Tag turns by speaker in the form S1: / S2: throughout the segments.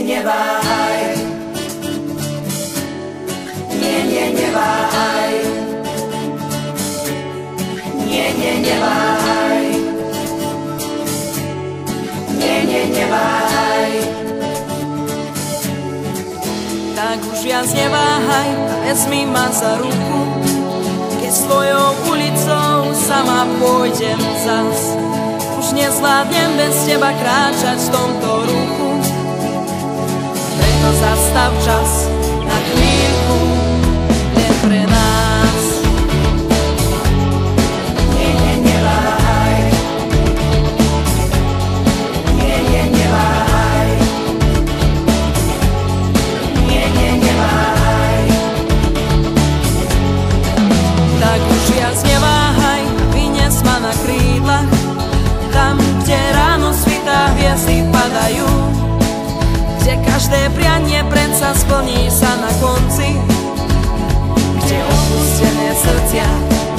S1: neváhaj. Neváhaj. Neváhaj. Neváhaj.
S2: Tak už viac neváhaj, vezmi ma za ruku, keď svojou ulicou sama pôjdem zas. Už nezvládnem bez teba kráčať v tomto ruchu, preto zastav čas na chvíľku, len pre nás.
S1: Neváhaj. Neváhaj. Neváhaj.
S2: Tak už viac neváhaj, vynies ma na krídlach, tam, kde ráno svitá, hviezdy padajú, kde každé prianie predsa splní sa na konci, kde opustené srdcia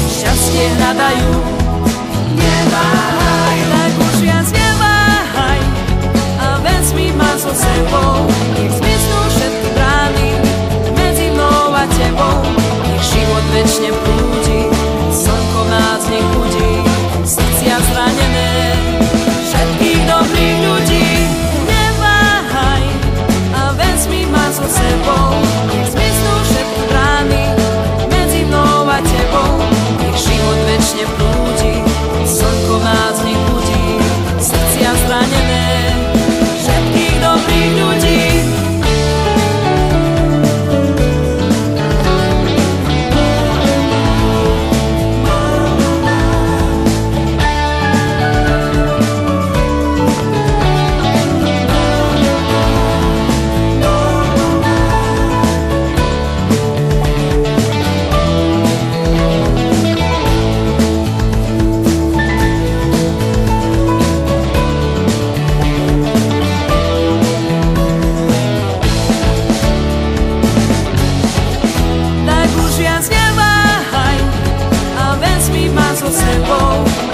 S2: šťastie hľadajú. Neváhaj, tak už viac neváhaj a vezmi ma so sebou, nech zmiznú všetky brány medzi mnou a tebou, nech život večne prúdi, slnko v nás nech budí, srdcia zranené všetkých dobrých ľudí. Neváhaj a vezmi ma so sebou, nech zmiznú všetky brány medzi mnou a tebou, nech život večne prúdi, slnko v nás nech budí, srdcia zranené všetkých dobrých ľudí.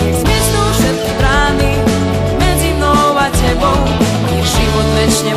S2: Nech zmiznú všetky brány medzi mnou a tebou, nech život večne